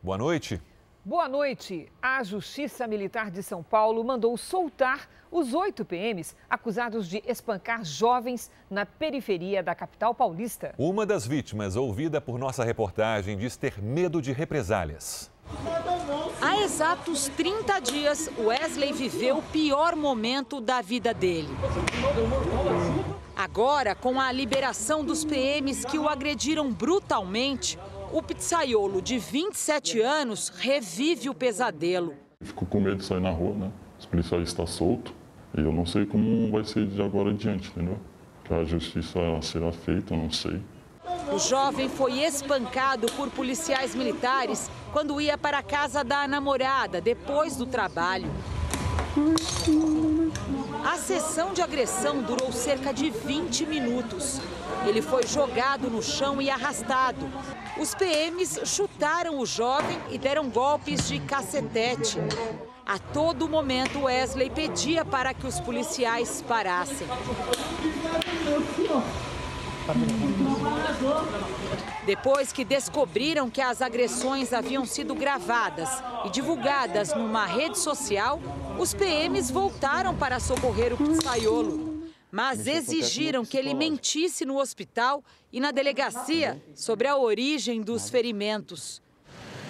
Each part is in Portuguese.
Boa noite. Boa noite. A Justiça Militar de São Paulo mandou soltar os 8 PMs acusados de espancar jovens na periferia da capital paulista. Uma das vítimas, ouvida por nossa reportagem, diz ter medo de represálias. Há exatos 30 dias, Wesley viveu o pior momento da vida dele. Agora, com a liberação dos PMs que o agrediram brutalmente, o pizzaiolo de 27 anos revive o pesadelo. Fico com medo de sair na rua, né? Os policiais estão soltos e eu não sei como vai ser de agora adiante, entendeu? Que a justiça será feita, eu não sei. O jovem foi espancado por policiais militares quando ia para a casa da namorada, depois do trabalho. A sessão de agressão durou cerca de 20 minutos. Ele foi jogado no chão e arrastado. Os PMs chutaram o jovem e deram golpes de cacetete. A todo momento, Wesley pedia para que os policiais parassem. Depois que descobriram que as agressões haviam sido gravadas e divulgadas numa rede social, os PMs voltaram para socorrer o pizzaiolo, mas exigiram que ele mentisse no hospital e na delegacia sobre a origem dos ferimentos.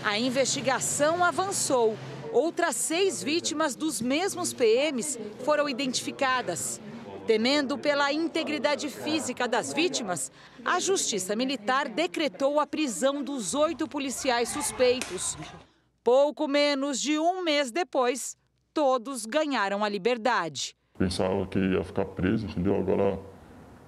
A investigação avançou. Outras 6 vítimas dos mesmos PMs foram identificadas. Temendo pela integridade física das vítimas, a Justiça Militar decretou a prisão dos 8 policiais suspeitos. Pouco menos de um mês depois, todos ganharam a liberdade. Pensava que ia ficar preso, entendeu? Agora,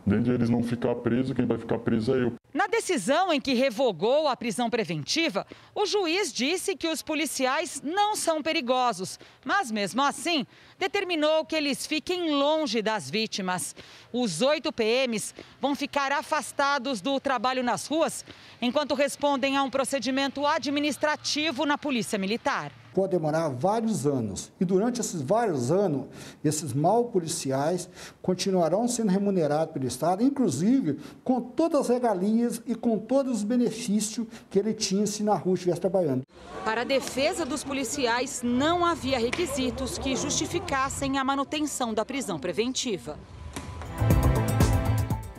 além de eles não ficar presos, quem vai ficar preso é eu. Na decisão em que revogou a prisão preventiva, o juiz disse que os policiais não são perigosos, mas mesmo assim determinou que eles fiquem longe das vítimas. Os 8 PMs vão ficar afastados do trabalho nas ruas enquanto respondem a um procedimento administrativo na Polícia Militar. Pode demorar vários anos e durante esses vários anos, esses mal policiais continuarão sendo remunerados pelo Estado, inclusive com todas as regalias e com todos os benefícios que ele tinha se na rua estivesse trabalhando. Para a defesa dos policiais, não havia requisitos que justificassem a manutenção da prisão preventiva.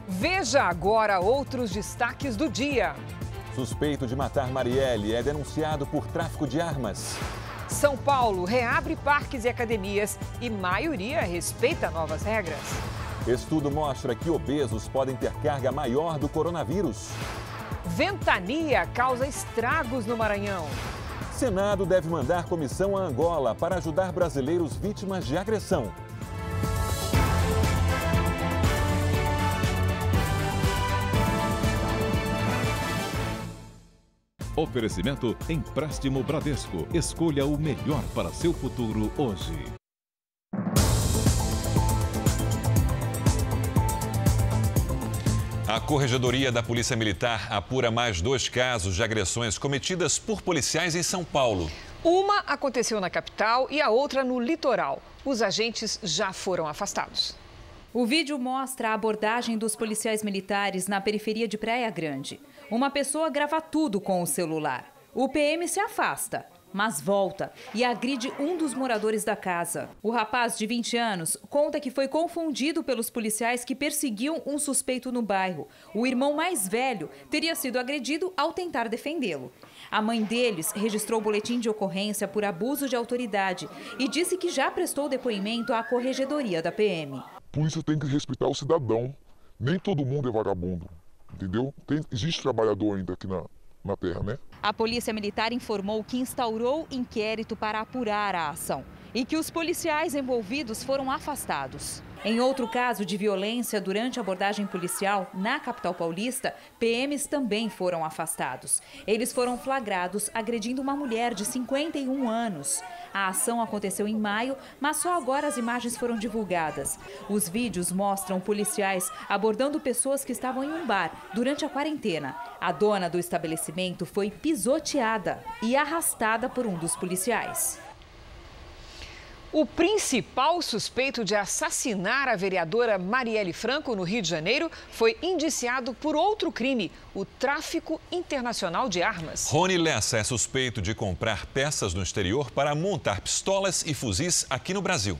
Veja agora outros destaques do dia. Suspeito de matar Marielle é denunciado por tráfico de armas. São Paulo reabre parques e academias e maioria respeita novas regras. Estudo mostra que obesos podem ter carga maior do coronavírus. Ventania causa estragos no Maranhão. Senado deve mandar comissão a Angola para ajudar brasileiros vítimas de agressão. Oferecimento Empréstimo Bradesco. Escolha o melhor para seu futuro hoje. A Corregedoria da Polícia Militar apura mais 2 casos de agressões cometidas por policiais em São Paulo. Uma aconteceu na capital e a outra no litoral. Os agentes já foram afastados. O vídeo mostra a abordagem dos policiais militares na periferia de Praia Grande. Uma pessoa grava tudo com o celular. O PM se afasta, mas volta e agride um dos moradores da casa. O rapaz, de 20 anos, conta que foi confundido pelos policiais que perseguiam um suspeito no bairro. O irmão mais velho teria sido agredido ao tentar defendê-lo. A mãe deles registrou o boletim de ocorrência por abuso de autoridade e disse que já prestou depoimento à Corregedoria da PM. A polícia tem que respeitar o cidadão. Nem todo mundo é vagabundo, entendeu? Existe trabalhador ainda aqui na terra, né? A Polícia Militar informou que instaurou inquérito para apurar a ação e que os policiais envolvidos foram afastados. Em outro caso de violência durante a abordagem policial na capital paulista, PMs também foram afastados. Eles foram flagrados agredindo uma mulher de 51 anos. A ação aconteceu em maio, mas só agora as imagens foram divulgadas. Os vídeos mostram policiais abordando pessoas que estavam em um bar durante a quarentena. A dona do estabelecimento foi pisoteada e arrastada por um dos policiais. O principal suspeito de assassinar a vereadora Marielle Franco, no Rio de Janeiro, foi indiciado por outro crime, o tráfico internacional de armas. Rony Lessa é suspeito de comprar peças no exterior para montar pistolas e fuzis aqui no Brasil.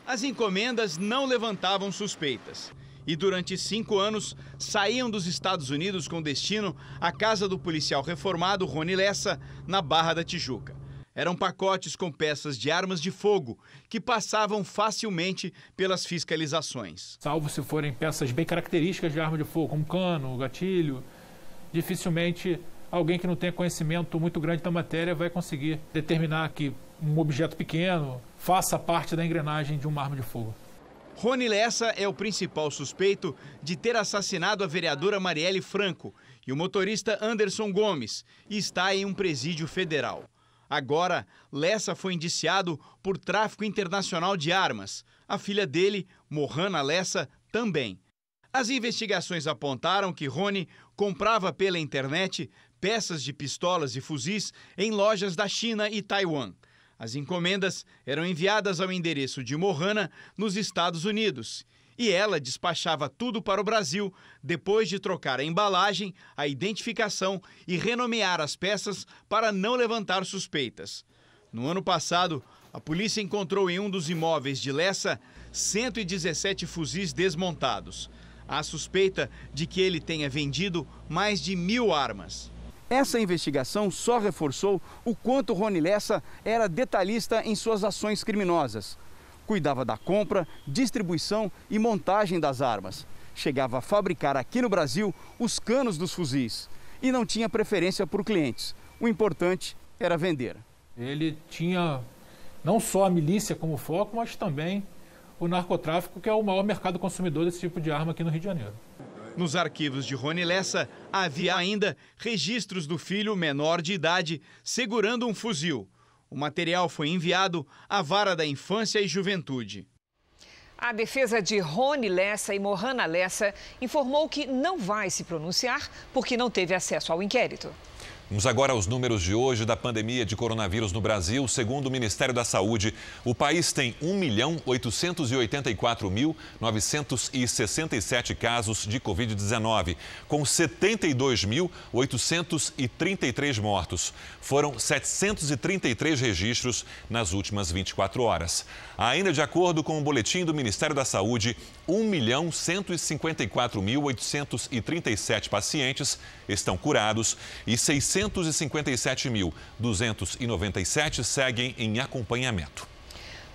As encomendas não levantavam suspeitas. E durante 5 anos, saíam dos Estados Unidos com destino à casa do policial reformado Rony Lessa, na Barra da Tijuca. Eram pacotes com peças de armas de fogo que passavam facilmente pelas fiscalizações. Salvo se forem peças bem características de arma de fogo, como cano, gatilho, dificilmente alguém que não tenha conhecimento muito grande da matéria vai conseguir determinar que um objeto pequeno faça parte da engrenagem de uma arma de fogo. Rony Lessa é o principal suspeito de ter assassinado a vereadora Marielle Franco e o motorista Anderson Gomes e está em um presídio federal. Agora, Lessa foi indiciado por tráfico internacional de armas. A filha dele, Mohana Lessa, também. As investigações apontaram que Rony comprava pela internet peças de pistolas e fuzis em lojas da China e Taiwan. As encomendas eram enviadas ao endereço de Mohana, nos Estados Unidos. E ela despachava tudo para o Brasil, depois de trocar a embalagem, a identificação e renomear as peças para não levantar suspeitas. No ano passado, a polícia encontrou em um dos imóveis de Lessa 117 fuzis desmontados. Há suspeita de que ele tenha vendido mais de 1.000 armas. Essa investigação só reforçou o quanto Rony Lessa era detalhista em suas ações criminosas. Cuidava da compra, distribuição e montagem das armas. Chegava a fabricar aqui no Brasil os canos dos fuzis e não tinha preferência por clientes. O importante era vender. Ele tinha não só a milícia como foco, mas também o narcotráfico, que é o maior mercado consumidor desse tipo de arma aqui no Rio de Janeiro. Nos arquivos de Rony Lessa, havia ainda registros do filho menor de idade segurando um fuzil. O material foi enviado à Vara da Infância e Juventude. A defesa de Rony Lessa e Mohana Lessa informou que não vai se pronunciar porque não teve acesso ao inquérito. Vamos agora aos números de hoje da pandemia de coronavírus no Brasil. Segundo o Ministério da Saúde, o país tem 1.884.967 casos de Covid-19, com 72.833 mortos. Foram 733 registros nas últimas 24 horas. Ainda de acordo com o boletim do Ministério da Saúde, 1.154.837 pacientes estão curados e 657.297 seguem em acompanhamento.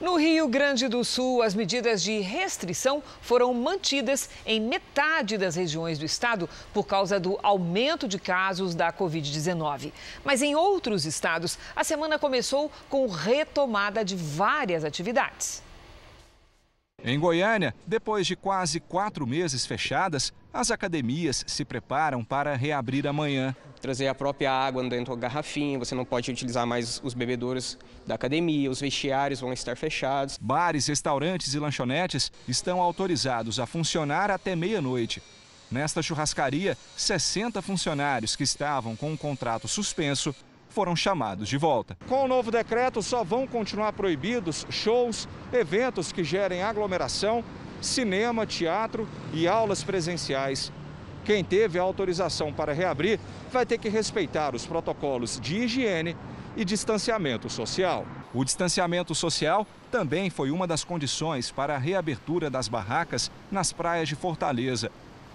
No Rio Grande do Sul, as medidas de restrição foram mantidas em metade das regiões do estado por causa do aumento de casos da Covid-19. Mas em outros estados, a semana começou com retomada de várias atividades. Em Goiânia, depois de quase 4 meses fechadas, as academias se preparam para reabrir amanhã. Trazer a própria água dentro da garrafinha, você não pode utilizar mais os bebedouros da academia, os vestiários vão estar fechados. Bares, restaurantes e lanchonetes estão autorizados a funcionar até meia-noite. Nesta churrascaria, 60 funcionários que estavam com um contrato suspenso foram chamados de volta. Com o novo decreto, só vão continuar proibidos shows, eventos que gerem aglomeração, cinema, teatro e aulas presenciais. Quem teve a autorização para reabrir vai ter que respeitar os protocolos de higiene e distanciamento social. O distanciamento social também foi uma das condições para a reabertura das barracas nas praias de Fortaleza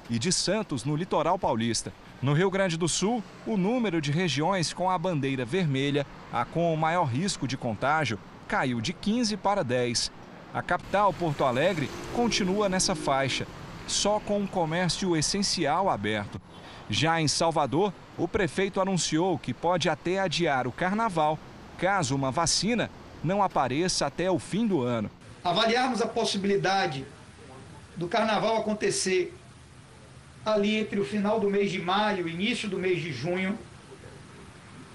e de Santos, no litoral paulista. No Rio Grande do Sul, o número de regiões com a bandeira vermelha, a com o maior risco de contágio, caiu de 15 para 10. A capital, Porto Alegre, continua nessa faixa, só com o comércio essencial aberto. Já em Salvador, o prefeito anunciou que pode até adiar o carnaval, caso uma vacina não apareça até o fim do ano. Avaliarmos a possibilidade do carnaval acontecer ali entre o final do mês de maio e início do mês de junho,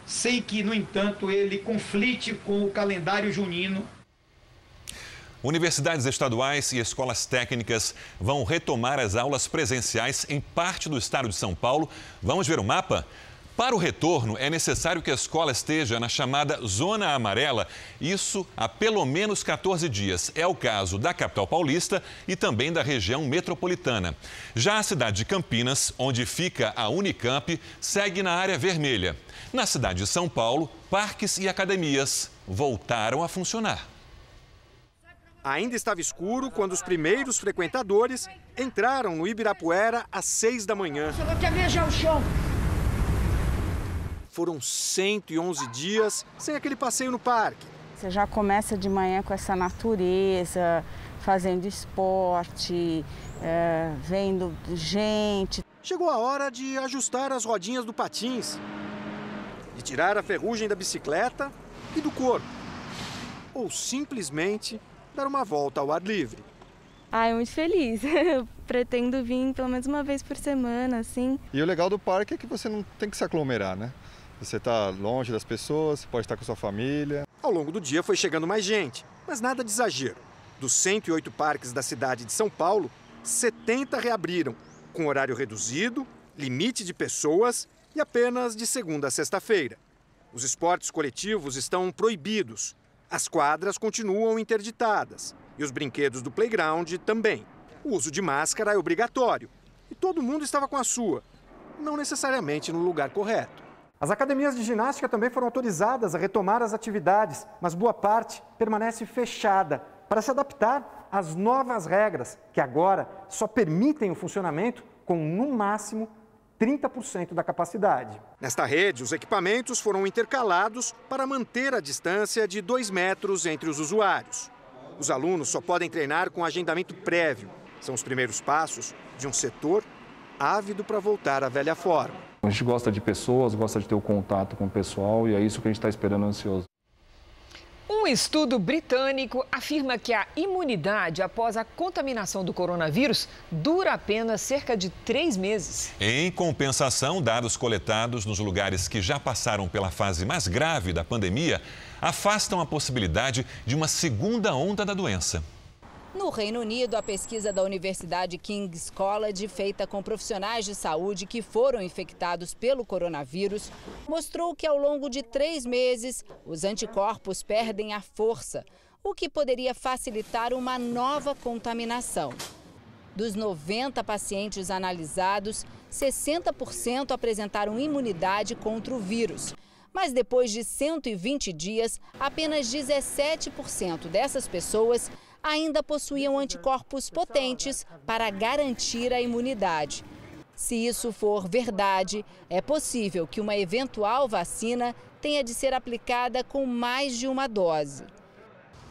sem que, no entanto, ele conflite com o calendário junino. Universidades estaduais e escolas técnicas vão retomar as aulas presenciais em parte do estado de São Paulo. Vamos ver o mapa? Para o retorno, é necessário que a escola esteja na chamada Zona Amarela, isso há pelo menos 14 dias. É o caso da capital paulista e também da região metropolitana. Já a cidade de Campinas, onde fica a Unicamp, segue na área vermelha. Na cidade de São Paulo, parques e academias voltaram a funcionar. Ainda estava escuro quando os primeiros frequentadores entraram no Ibirapuera às 6 da manhã. Você não quer ver o chão? Foram 111 dias sem aquele passeio no parque. Você já começa de manhã com essa natureza, fazendo esporte, vendo gente. Chegou a hora de ajustar as rodinhas do patins, de tirar a ferrugem da bicicleta e do corpo, ou simplesmente dar uma volta ao ar livre. Muito feliz. Eu pretendo vir pelo menos uma vez por semana, assim. E o legal do parque é que você não tem que se aglomerar, né? Você está longe das pessoas, pode estar com sua família. Ao longo do dia foi chegando mais gente, mas nada de exagero. Dos 108 parques da cidade de São Paulo, 70 reabriram, com horário reduzido, limite de pessoas e apenas de segunda a sexta-feira. Os esportes coletivos estão proibidos. As quadras continuam interditadas e os brinquedos do playground também. O uso de máscara é obrigatório e todo mundo estava com a sua, não necessariamente no lugar correto. As academias de ginástica também foram autorizadas a retomar as atividades, mas boa parte permanece fechada para se adaptar às novas regras, que agora só permitem o funcionamento com, no máximo, 30% da capacidade. Nesta rede, os equipamentos foram intercalados para manter a distância de 2 metros entre os usuários. Os alunos só podem treinar com agendamento prévio. São os primeiros passos de um setor ávido para voltar à velha forma. A gente gosta de pessoas, gosta de ter o contato com o pessoal e é isso que a gente está esperando ansioso. Um estudo britânico afirma que a imunidade após a contaminação do coronavírus dura apenas cerca de 3 meses. Em compensação, dados coletados nos lugares que já passaram pela fase mais grave da pandemia afastam a possibilidade de uma segunda onda da doença. No Reino Unido, a pesquisa da Universidade King's College, feita com profissionais de saúde que foram infectados pelo coronavírus, mostrou que ao longo de 3 meses, os anticorpos perdem a força, o que poderia facilitar uma nova contaminação. Dos 90 pacientes analisados, 60% apresentaram imunidade contra o vírus. Mas depois de 120 dias, apenas 17% dessas pessoas ainda possuíam anticorpos potentes para garantir a imunidade. Se isso for verdade, é possível que uma eventual vacina tenha de ser aplicada com mais de uma dose.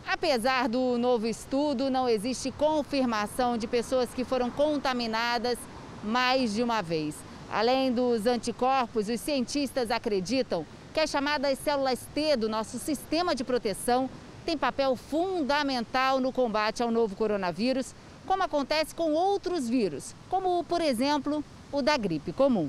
Apesar do novo estudo, não existe confirmação de pessoas que foram contaminadas mais de uma vez. Além dos anticorpos, os cientistas acreditam que as chamadas células T do nosso sistema de proteção têm papel fundamental no combate ao novo coronavírus, como acontece com outros vírus, como, por exemplo, o da gripe comum.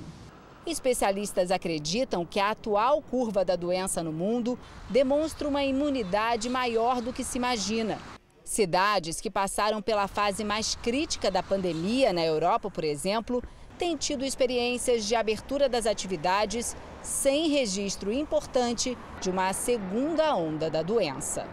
Especialistas acreditam que a atual curva da doença no mundo demonstra uma imunidade maior do que se imagina. Cidades que passaram pela fase mais crítica da pandemia, na Europa, por exemplo, têm tido experiências de abertura das atividades sem registro importante de uma segunda onda da doença.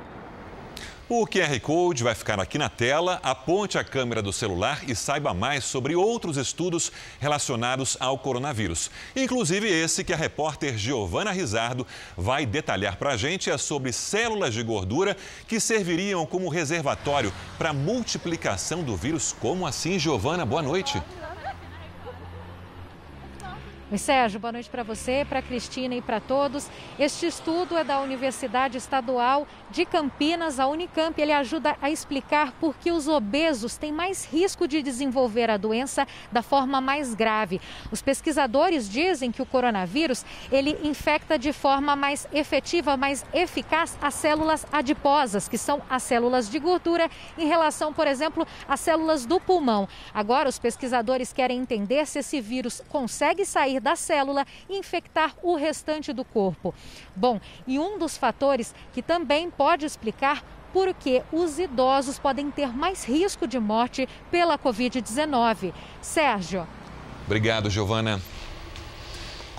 O QR Code vai ficar aqui na tela, aponte a câmera do celular e saiba mais sobre outros estudos relacionados ao coronavírus. Inclusive esse que a repórter Giovana Rizardo vai detalhar para a gente é sobre células de gordura que serviriam como reservatório para a multiplicação do vírus. Como assim, Giovana? Boa noite. Oi, Sérgio, boa noite para você, para a Cristina e para todos. Este estudo é da Universidade Estadual de Campinas, a Unicamp. Ele ajuda a explicar por que os obesos têm mais risco de desenvolver a doença da forma mais grave. Os pesquisadores dizem que o coronavírus, ele infecta de forma mais efetiva, mais eficaz as células adiposas, que são as células de gordura, em relação, por exemplo, às células do pulmão. Agora, os pesquisadores querem entender se esse vírus consegue sair da célula e infectar o restante do corpo. Bom, e um dos fatores que também pode explicar por que os idosos podem ter mais risco de morte pela Covid-19. Sérgio. Obrigado, Giovana.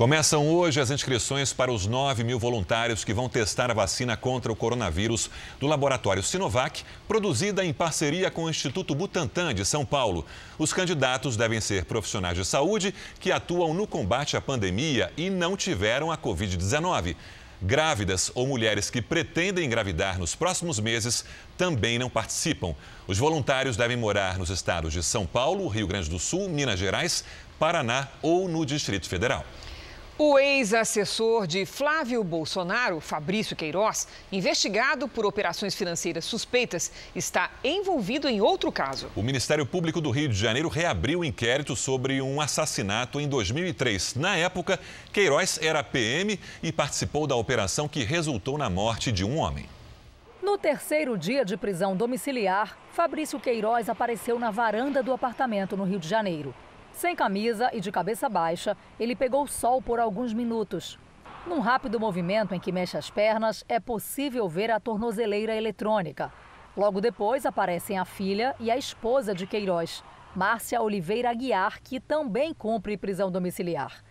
Começam hoje as inscrições para os 9.000 voluntários que vão testar a vacina contra o coronavírus do laboratório Sinovac, produzida em parceria com o Instituto Butantan de São Paulo. Os candidatos devem ser profissionais de saúde que atuam no combate à pandemia e não tiveram a Covid-19. Grávidas ou mulheres que pretendem engravidar nos próximos meses também não participam. Os voluntários devem morar nos estados de São Paulo, Rio Grande do Sul, Minas Gerais, Paraná ou no Distrito Federal. O ex-assessor de Flávio Bolsonaro, Fabrício Queiroz, investigado por operações financeiras suspeitas, está envolvido em outro caso. O Ministério Público do Rio de Janeiro reabriu o inquérito sobre um assassinato em 2003. Na época, Queiroz era PM e participou da operação que resultou na morte de um homem. No terceiro dia de prisão domiciliar, Fabrício Queiroz apareceu na varanda do apartamento no Rio de Janeiro. Sem camisa e de cabeça baixa, ele pegou sol por alguns minutos. Num rápido movimento em que mexe as pernas, é possível ver a tornozeleira eletrônica. Logo depois aparecem a filha e a esposa de Queiroz, Márcia Oliveira Aguiar, que também cumpre prisão domiciliar.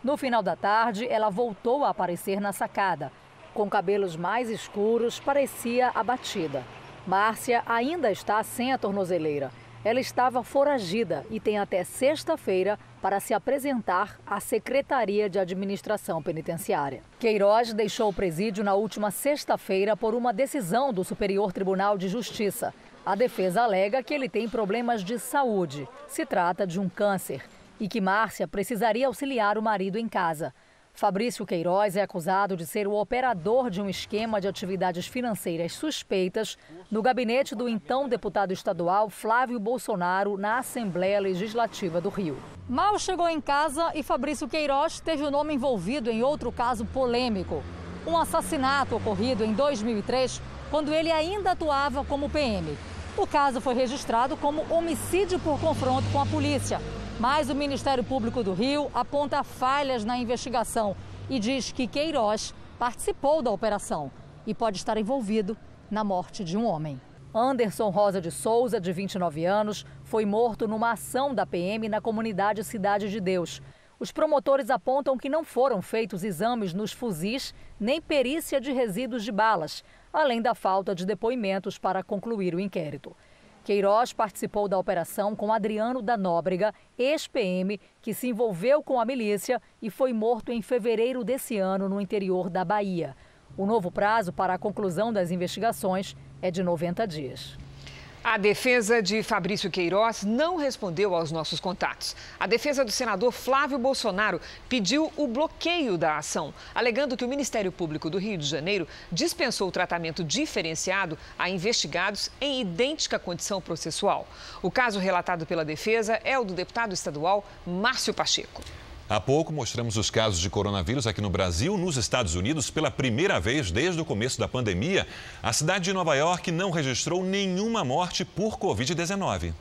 No final da tarde, ela voltou a aparecer na sacada. Com cabelos mais escuros, parecia abatida. Márcia ainda está sem a tornozeleira. Ela estava foragida e tem até sexta-feira para se apresentar à Secretaria de Administração Penitenciária. Queiroz deixou o presídio na última sexta-feira por uma decisão do Superior Tribunal de Justiça. A defesa alega que ele tem problemas de saúde. Se trata de um câncer e que Márcia precisaria auxiliar o marido em casa. Fabrício Queiroz é acusado de ser o operador de um esquema de atividades financeiras suspeitas no gabinete do então deputado estadual Flávio Bolsonaro na Assembleia Legislativa do Rio. Mal chegou em casa e Fabrício Queiroz teve o nome envolvido em outro caso polêmico. Um assassinato ocorrido em 2003, quando ele ainda atuava como PM. O caso foi registrado como homicídio por confronto com a polícia. Mas o Ministério Público do Rio aponta falhas na investigação e diz que Queiroz participou da operação e pode estar envolvido na morte de um homem. Anderson Rosa de Souza, de 29 anos, foi morto numa ação da PM na comunidade Cidade de Deus. Os promotores apontam que não foram feitos exames nos fuzis nem perícia de resíduos de balas, além da falta de depoimentos para concluir o inquérito. Queiroz participou da operação com Adriano da Nóbrega, ex-PM, que se envolveu com a milícia e foi morto em fevereiro desse ano no interior da Bahia. O novo prazo para a conclusão das investigações é de 90 dias. A defesa de Fabrício Queiroz não respondeu aos nossos contatos. A defesa do senador Flávio Bolsonaro pediu o bloqueio da ação, alegando que o Ministério Público do Rio de Janeiro dispensou o tratamento diferenciado a investigados em idêntica condição processual. O caso relatado pela defesa é o do deputado estadual Márcio Pacheco. Há pouco mostramos os casos de coronavírus aqui no Brasil. Nos Estados Unidos, pela primeira vez desde o começo da pandemia, a cidade de Nova York não registrou nenhuma morte por Covid-19.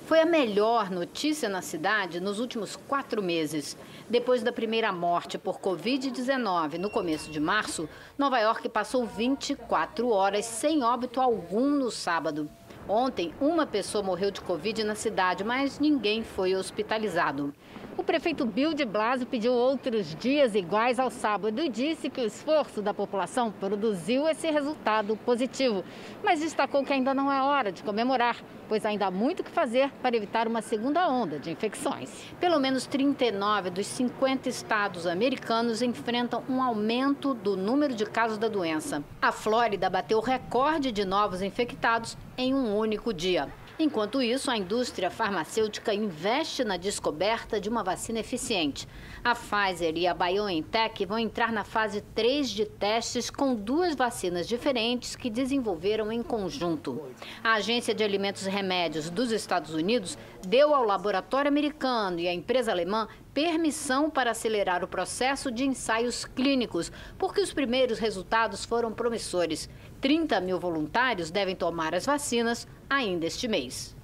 Foi a melhor notícia na cidade nos últimos 4 meses. Depois da primeira morte por Covid-19 no começo de março, Nova York passou 24 horas sem óbito algum no sábado. Ontem, uma pessoa morreu de Covid na cidade, mas ninguém foi hospitalizado. O prefeito Bill de Blasio pediu outros dias iguais ao sábado e disse que o esforço da população produziu esse resultado positivo. Mas destacou que ainda não é hora de comemorar, pois ainda há muito o que fazer para evitar uma segunda onda de infecções. Pelo menos 39 dos 50 estados americanos enfrentam um aumento do número de casos da doença. A Flórida bateu o recorde de novos infectados em um único dia. Enquanto isso, a indústria farmacêutica investe na descoberta de uma vacina eficiente. A Pfizer e a BioNTech vão entrar na fase 3 de testes com 2 vacinas diferentes que desenvolveram em conjunto. A Agência de Alimentos e Remédios dos Estados Unidos deu ao laboratório americano e à empresa alemã permissão para acelerar o processo de ensaios clínicos, porque os primeiros resultados foram promissores. 30.000 voluntários devem tomar as vacinas ainda este mês.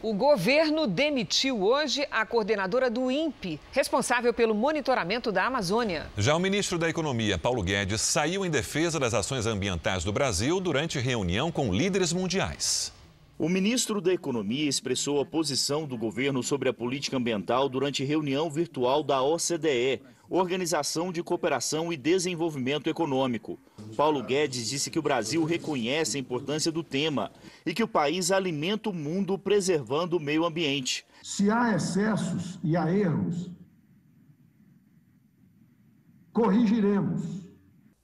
O governo demitiu hoje a coordenadora do INPE, responsável pelo monitoramento da Amazônia. Já o ministro da Economia, Paulo Guedes, saiu em defesa das ações ambientais do Brasil durante reunião com líderes mundiais. O ministro da Economia expressou a posição do governo sobre a política ambiental durante reunião virtual da OCDE, Organização de Cooperação e Desenvolvimento Econômico. Paulo Guedes disse que o Brasil reconhece a importância do tema e que o país alimenta o mundo preservando o meio ambiente. Se há excessos e há erros, corrigiremos.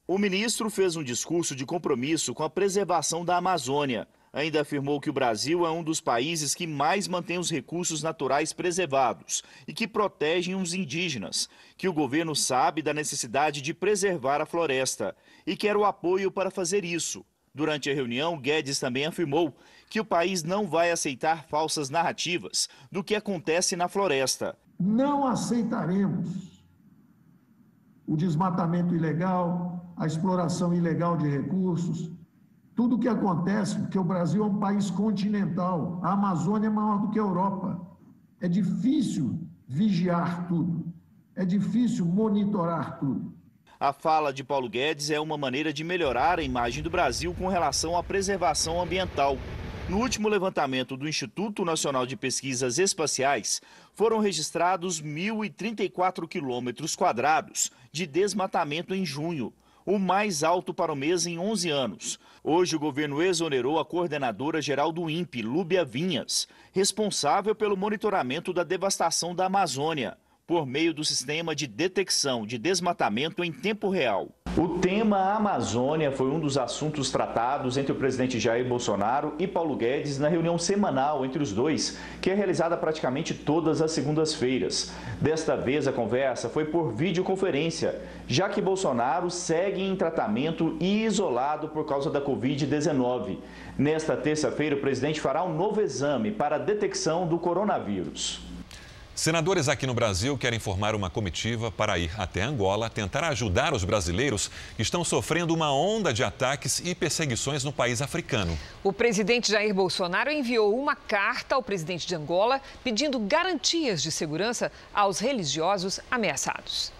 O ministro fez um discurso de compromisso com a preservação da Amazônia. Ainda afirmou que o Brasil é um dos países que mais mantém os recursos naturais preservados e que protegem os indígenas, que o governo sabe da necessidade de preservar a floresta e quer o apoio para fazer isso. Durante a reunião, Guedes também afirmou que o país não vai aceitar falsas narrativas do que acontece na floresta. Não aceitaremos o desmatamento ilegal, a exploração ilegal de recursos, tudo o que acontece, porque o Brasil é um país continental, a Amazônia é maior do que a Europa. É difícil vigiar tudo, é difícil monitorar tudo. A fala de Paulo Guedes é uma maneira de melhorar a imagem do Brasil com relação à preservação ambiental. No último levantamento do Instituto Nacional de Pesquisas Espaciais, foram registrados 1.034 quilômetros quadrados de desmatamento em junho, o mais alto para o mês em 11 anos. Hoje o governo exonerou a coordenadora geral do INPE, Lúbia Vinhas, responsável pelo monitoramento da devastação da Amazônia, por meio do sistema de detecção de desmatamento em tempo real. O tema Amazônia foi um dos assuntos tratados entre o presidente Jair Bolsonaro e Paulo Guedes na reunião semanal entre os dois, que é realizada praticamente todas as segundas-feiras. Desta vez a conversa foi por videoconferência, já que Bolsonaro segue em tratamento e isolado por causa da Covid-19. Nesta terça-feira o presidente fará um novo exame para a detecção do coronavírus. Senadores aqui no Brasil querem formar uma comitiva para ir até Angola tentar ajudar os brasileiros que estão sofrendo uma onda de ataques e perseguições no país africano. O presidente Jair Bolsonaro enviou uma carta ao presidente de Angola pedindo garantias de segurança aos religiosos ameaçados.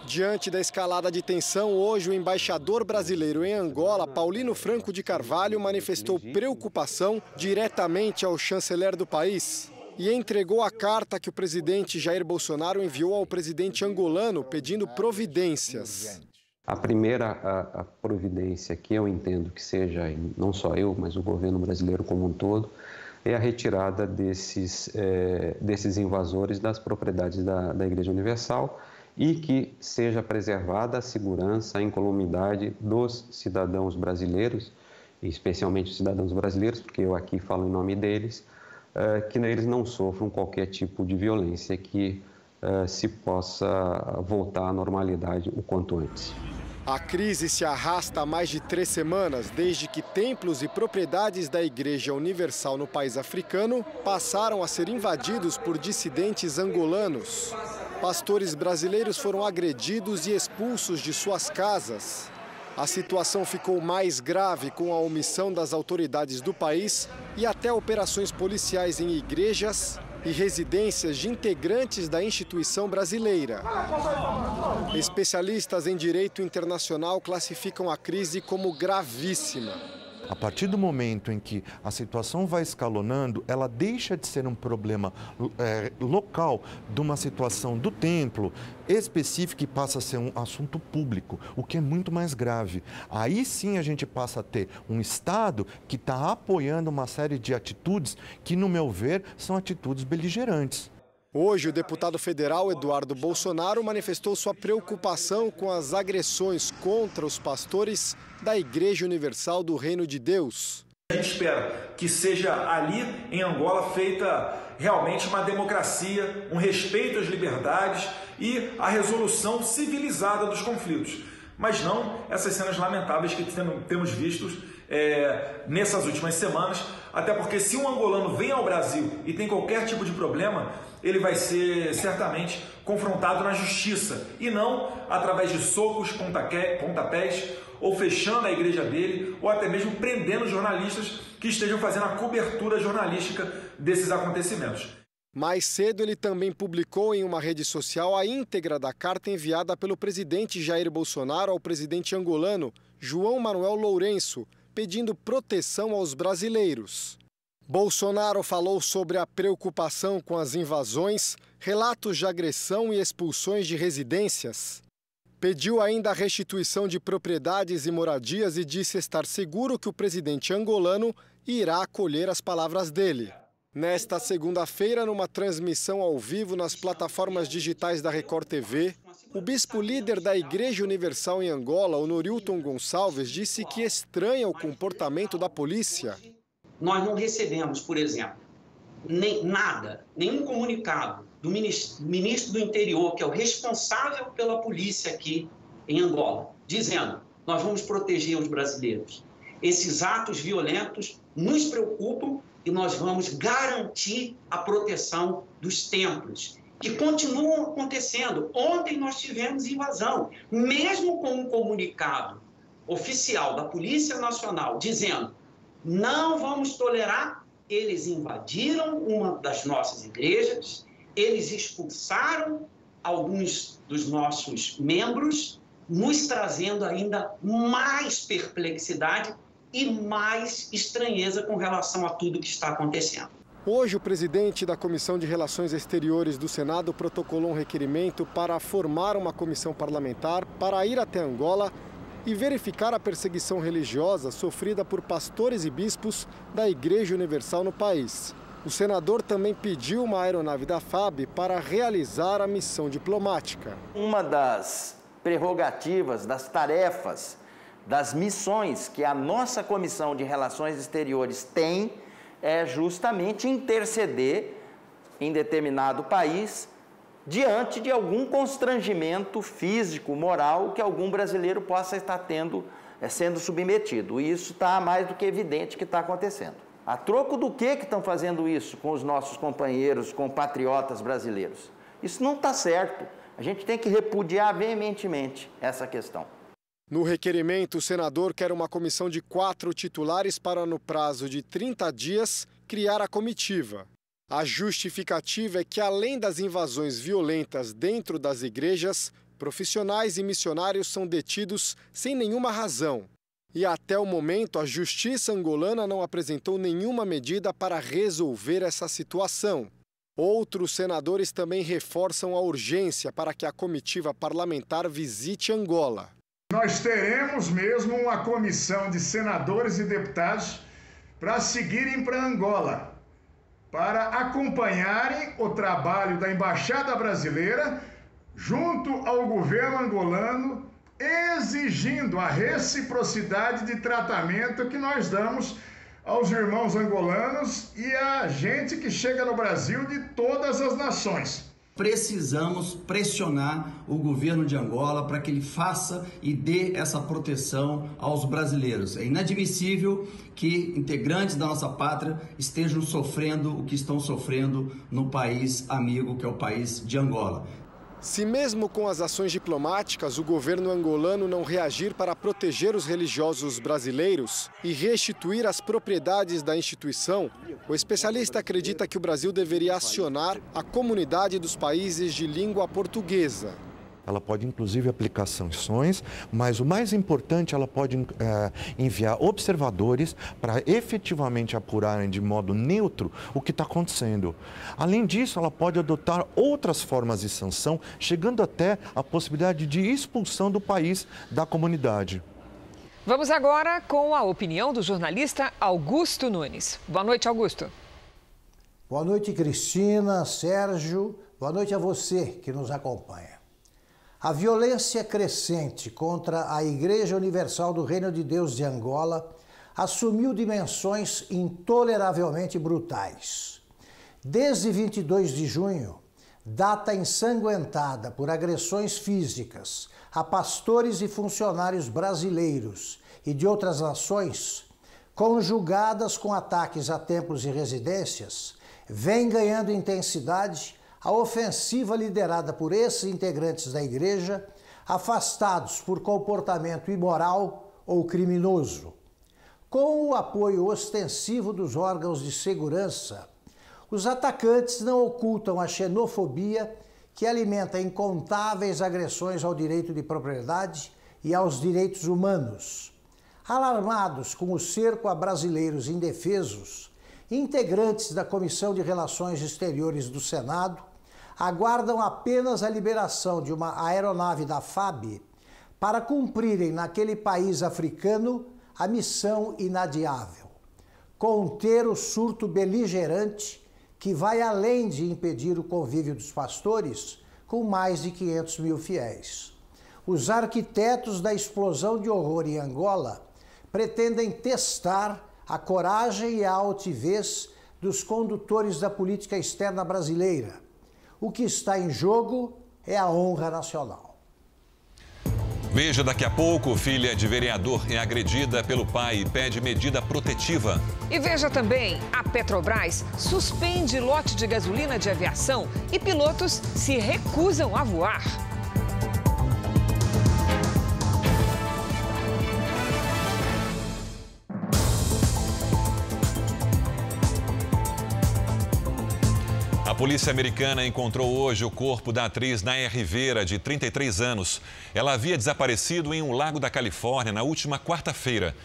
Diante da escalada de tensão, hoje o embaixador brasileiro em Angola, Paulino Franco de Carvalho, manifestou preocupação diretamente ao chanceler do país e entregou a carta que o presidente Jair Bolsonaro enviou ao presidente angolano pedindo providências. A primeira providência que eu entendo que seja, não só eu, mas o governo brasileiro como um todo, é a retirada desses invasores das propriedades da Igreja Universal, e que seja preservada a segurança, a incolumidade dos cidadãos brasileiros, especialmente os cidadãos brasileiros, porque eu aqui falo em nome deles, que eles não sofram qualquer tipo de violência, que se possa voltar à normalidade o quanto antes. A crise se arrasta há mais de 3 semanas, desde que templos e propriedades da Igreja Universal no país africano passaram a ser invadidos por dissidentes angolanos. Pastores brasileiros foram agredidos e expulsos de suas casas. A situação ficou mais grave com a omissão das autoridades do país e até operações policiais em igrejas e residências de integrantes da instituição brasileira. Especialistas em direito internacional classificam a crise como gravíssima. A partir do momento em que a situação vai escalonando, ela deixa de ser um problema local de uma situação do templo específica e passa a ser um assunto público, o que é muito mais grave. Aí sim a gente passa a ter um Estado que está apoiando uma série de atitudes que, no meu ver, são atitudes beligerantes. Hoje, o deputado federal Eduardo Bolsonaro manifestou sua preocupação com as agressões contra os pastores da Igreja Universal do Reino de Deus. A gente espera que seja ali, em Angola, feita realmente uma democracia, um respeito às liberdades e a resolução civilizada dos conflitos. Mas não essas cenas lamentáveis que temos vistos nessas últimas semanas, até porque se um angolano vem ao Brasil e tem qualquer tipo de problema, ele vai ser certamente confrontado na justiça e não através de socos, pontapés ou fechando a igreja dele ou até mesmo prendendo jornalistas que estejam fazendo a cobertura jornalística desses acontecimentos. Mais cedo, ele também publicou em uma rede social a íntegra da carta enviada pelo presidente Jair Bolsonaro ao presidente angolano, João Manuel Lourenço, pedindo proteção aos brasileiros. Bolsonaro falou sobre a preocupação com as invasões, relatos de agressão e expulsões de residências. Pediu ainda a restituição de propriedades e moradias e disse estar seguro que o presidente angolano irá acolher as palavras dele. Nesta segunda-feira, numa transmissão ao vivo nas plataformas digitais da Record TV, o bispo líder da Igreja Universal em Angola, Honorilton Gonçalves, disse que estranha o comportamento da polícia. Nós não recebemos, por exemplo, nenhum comunicado do ministro do Interior, que é o responsável pela polícia aqui em Angola, dizendo: nós vamos proteger os brasileiros. Esses atos violentos nos preocupam e nós vamos garantir a proteção dos templos, que continuam acontecendo. Ontem nós tivemos invasão, mesmo com um comunicado oficial da Polícia Nacional dizendo: não vamos tolerar. Eles invadiram uma das nossas igrejas, eles expulsaram alguns dos nossos membros, nos trazendo ainda mais perplexidade e mais estranheza com relação a tudo que está acontecendo. Hoje, o presidente da Comissão de Relações Exteriores do Senado protocolou um requerimento para formar uma comissão parlamentar para ir até Angola e verificar a perseguição religiosa sofrida por pastores e bispos da Igreja Universal no país. O senador também pediu uma aeronave da FAB para realizar a missão diplomática. Uma das prerrogativas, das tarefas, das missões que a nossa Comissão de Relações Exteriores tem é justamente interceder em determinado país diante de algum constrangimento físico, moral, que algum brasileiro possa estar sendo submetido. E isso está mais do que evidente que está acontecendo. A troco do que estão fazendo isso com os nossos companheiros, compatriotas brasileiros? Isso não está certo. A gente tem que repudiar veementemente essa questão. No requerimento, o senador quer uma comissão de 4 titulares para, no prazo de 30 dias, criar a comitiva. A justificativa é que, além das invasões violentas dentro das igrejas, profissionais e missionários são detidos sem nenhuma razão. E até o momento, a justiça angolana não apresentou nenhuma medida para resolver essa situação. Outros senadores também reforçam a urgência para que a comitiva parlamentar visite Angola. Nós teremos mesmo uma comissão de senadores e deputados para seguirem para Angola, para acompanharem o trabalho da Embaixada Brasileira junto ao governo angolano, exigindo a reciprocidade de tratamento que nós damos aos irmãos angolanos e a gente que chega no Brasil de todas as nações. Precisamos pressionar o governo de Angola para que ele faça e dê essa proteção aos brasileiros. É inadmissível que integrantes da nossa pátria estejam sofrendo o que estão sofrendo no país amigo, que é o país de Angola. Se mesmo com as ações diplomáticas o governo angolano não reagir para proteger os religiosos brasileiros e restituir as propriedades da instituição, o especialista acredita que o Brasil deveria acionar a comunidade dos países de língua portuguesa. Ela pode, inclusive, aplicar sanções, mas o mais importante, ela pode enviar observadores para efetivamente apurarem de modo neutro o que está acontecendo. Além disso, ela pode adotar outras formas de sanção, chegando até a possibilidade de expulsão do país da comunidade. Vamos agora com a opinião do jornalista Augusto Nunes. Boa noite, Augusto. Boa noite, Cristina, Sérgio. Boa noite a você que nos acompanha. A violência crescente contra a Igreja Universal do Reino de Deus de Angola assumiu dimensões intoleravelmente brutais. Desde 22 de junho, data ensanguentada por agressões físicas a pastores e funcionários brasileiros e de outras nações, conjugadas com ataques a templos e residências, vem ganhando intensidade a ofensiva liderada por esses integrantes da igreja, afastados por comportamento imoral ou criminoso. Com o apoio ostensivo dos órgãos de segurança, os atacantes não ocultam a xenofobia que alimenta incontáveis agressões ao direito de propriedade e aos direitos humanos. Alarmados com o cerco a brasileiros indefesos, integrantes da Comissão de Relações Exteriores do Senado aguardam apenas a liberação de uma aeronave da FAB para cumprirem naquele país africano a missão inadiável: conter o surto beligerante que vai além de impedir o convívio dos pastores com mais de 500 mil fiéis. Os arquitetos da explosão de horror em Angola pretendem testar a coragem e a altivez dos condutores da política externa brasileira. O que está em jogo é a honra nacional. Veja daqui a pouco, filha de vereador é agredida pelo pai e pede medida protetiva. E veja também, a Petrobras suspende lote de gasolina de aviação e pilotos se recusam a voar. A polícia americana encontrou hoje o corpo da atriz Naya Rivera, de 33 anos. Ela havia desaparecido em um lago da Califórnia na última quarta-feira.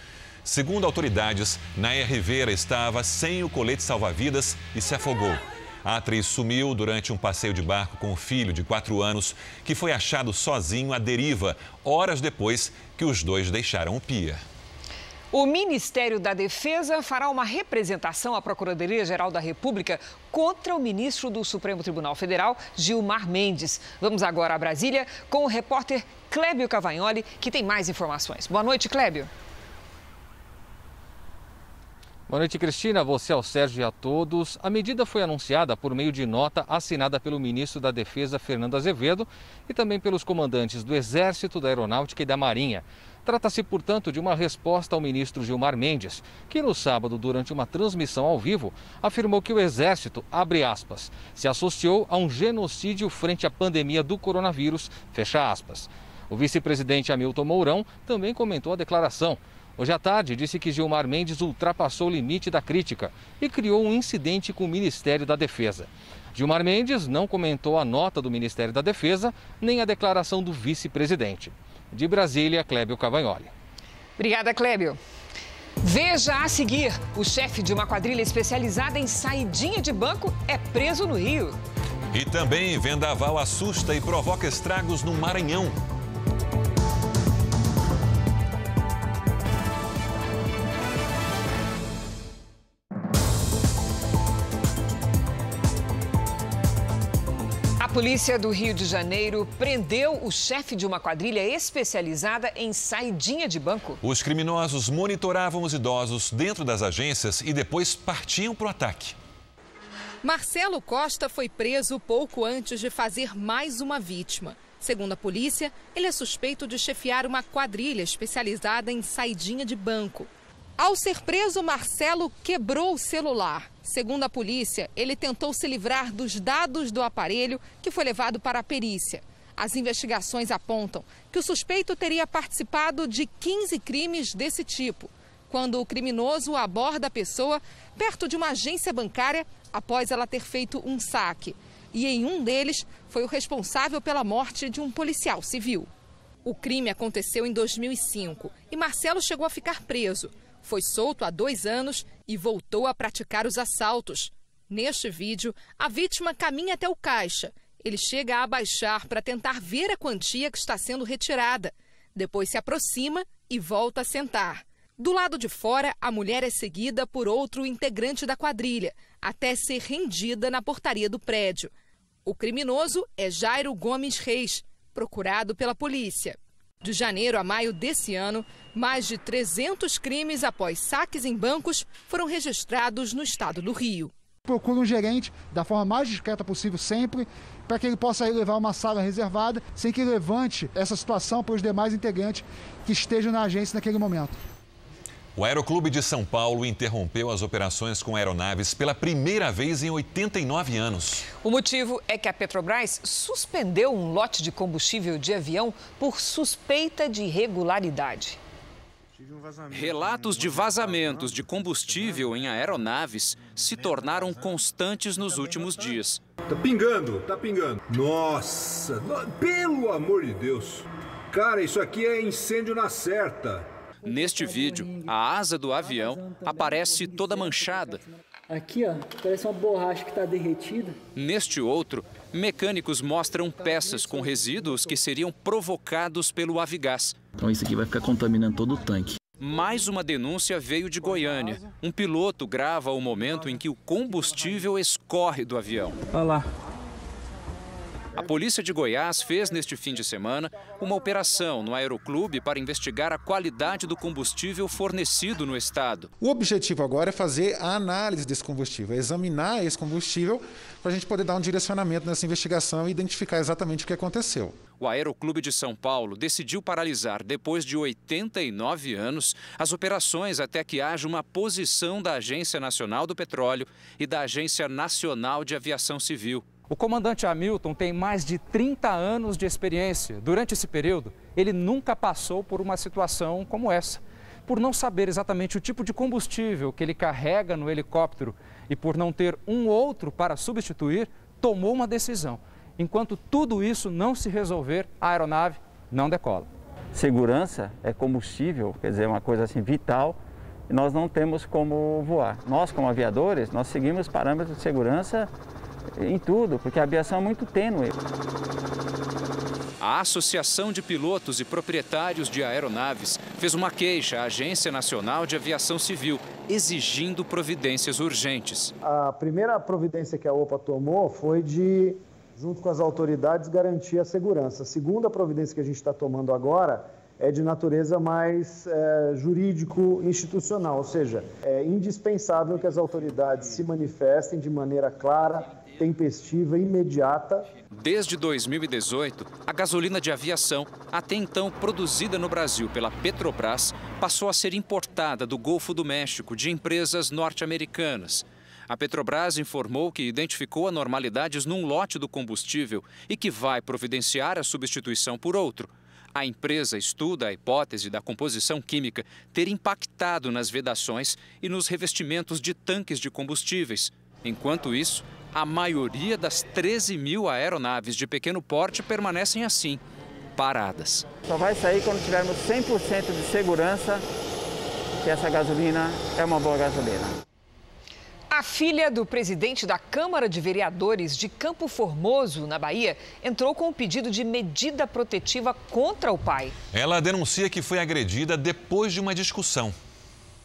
Segundo autoridades, Naya Rivera estava sem o colete salva-vidas e se afogou. A atriz sumiu durante um passeio de barco com o filho de 4 anos, que foi achado sozinho à deriva, horas depois que os dois deixaram o pia. O Ministério da Defesa fará uma representação à Procuradoria-Geral da República contra o ministro do Supremo Tribunal Federal, Gilmar Mendes. Vamos agora a Brasília com o repórter Clébio Cavagnoli, que tem mais informações. Boa noite, Clébio. Boa noite, Cristina. Você, ao Sérgio e a todos. A medida foi anunciada por meio de nota assinada pelo ministro da Defesa, Fernando Azevedo, e também pelos comandantes do Exército, da Aeronáutica e da Marinha. Trata-se, portanto, de uma resposta ao ministro Gilmar Mendes, que no sábado, durante uma transmissão ao vivo, afirmou que o Exército, abre aspas, se associou a um genocídio frente à pandemia do coronavírus, fecha aspas. O vice-presidente Hamilton Mourão também comentou a declaração. Hoje à tarde, disse que Gilmar Mendes ultrapassou o limite da crítica e criou um incidente com o Ministério da Defesa. Gilmar Mendes não comentou a nota do Ministério da Defesa, nem a declaração do vice-presidente. De Brasília, Clébio Cavagnoli. Obrigada, Clébio. Veja a seguir, o chefe de uma quadrilha especializada em saidinha de banco é preso no Rio. E também vendaval assusta e provoca estragos no Maranhão. A polícia do Rio de Janeiro prendeu o chefe de uma quadrilha especializada em saidinha de banco. Os criminosos monitoravam os idosos dentro das agências e depois partiam para o ataque. Marcelo Costa foi preso pouco antes de fazer mais uma vítima. Segundo a polícia, ele é suspeito de chefiar uma quadrilha especializada em saidinha de banco. Ao ser preso, Marcelo quebrou o celular. Segundo a polícia, ele tentou se livrar dos dados do aparelho que foi levado para a perícia. As investigações apontam que o suspeito teria participado de 15 crimes desse tipo, quando o criminoso aborda a pessoa perto de uma agência bancária após ela ter feito um saque. E em um deles foi o responsável pela morte de um policial civil. O crime aconteceu em 2005 e Marcelo chegou a ficar preso. Foi solto há 2 anos e voltou a praticar os assaltos. Neste vídeo, a vítima caminha até o caixa. Ele chega a abaixar para tentar ver a quantia que está sendo retirada. Depois se aproxima e volta a sentar. Do lado de fora, a mulher é seguida por outro integrante da quadrilha, até ser rendida na portaria do prédio. O criminoso é Jairo Gomes Reis, procurado pela polícia. De janeiro a maio desse ano, mais de 300 crimes após saques em bancos foram registrados no estado do Rio. Procura um gerente da forma mais discreta possível sempre, para que ele possa levar uma sala reservada, sem que levante essa situação para os demais integrantes que estejam na agência naquele momento. O Aeroclube de São Paulo interrompeu as operações com aeronaves pela primeira vez em 89 anos. O motivo é que a Petrobras suspendeu um lote de combustível de avião por suspeita de irregularidade. Relatos de vazamentos de combustível em aeronaves se tornaram constantes nos últimos dias. Tá pingando, tá pingando. Nossa, pelo amor de Deus. Cara, isso aqui é incêndio na certa. Neste vídeo, a asa do avião aparece toda manchada. Aqui, ó, parece uma borracha que está derretida. Neste outro, mecânicos mostram peças com resíduos que seriam provocados pelo Avigás. Então isso aqui vai ficar contaminando todo o tanque. Mais uma denúncia veio de Goiânia. Um piloto grava o momento em que o combustível escorre do avião. Olha lá. A polícia de Goiás fez neste fim de semana uma operação no aeroclube para investigar a qualidade do combustível fornecido no estado. O objetivo agora é fazer a análise desse combustível, examinar esse combustível para a gente poder dar um direcionamento nessa investigação e identificar exatamente o que aconteceu. O Aeroclube de São Paulo decidiu paralisar, depois de 89 anos, as operações até que haja uma posição da Agência Nacional do Petróleo e da Agência Nacional de Aviação Civil. O comandante Hamilton tem mais de 30 anos de experiência. Durante esse período, ele nunca passou por uma situação como essa. Por não saber exatamente o tipo de combustível que ele carrega no helicóptero e por não ter um outro para substituir, tomou uma decisão. Enquanto tudo isso não se resolver, a aeronave não decola. Segurança é combustível, quer dizer, uma coisa assim vital, e nós não temos como voar. Nós, como aviadores, nós seguimos parâmetros de segurança em tudo, porque a aviação é muito tênue. A Associação de Pilotos e Proprietários de Aeronaves fez uma queixa à Agência Nacional de Aviação Civil, exigindo providências urgentes. A primeira providência que a OPA tomou foi de, junto com as autoridades, garantir a segurança. A segunda providência que a gente está tomando agora é de natureza mais jurídico-institucional, ou seja, é indispensável que as autoridades se manifestem de maneira clara, tempestiva e imediata. Desde 2018, a gasolina de aviação, até então produzida no Brasil pela Petrobras, passou a ser importada do Golfo do México de empresas norte-americanas. A Petrobras informou que identificou anormalidades num lote do combustível e que vai providenciar a substituição por outro. A empresa estuda a hipótese da composição química ter impactado nas vedações e nos revestimentos de tanques de combustíveis. Enquanto isso, a maioria das 13 mil aeronaves de pequeno porte permanecem assim, paradas. Só vai sair quando tivermos 100% de segurança que essa gasolina é uma boa gasolina. A filha do presidente da Câmara de Vereadores de Campo Formoso, na Bahia, entrou com um pedido de medida protetiva contra o pai. Ela denuncia que foi agredida depois de uma discussão.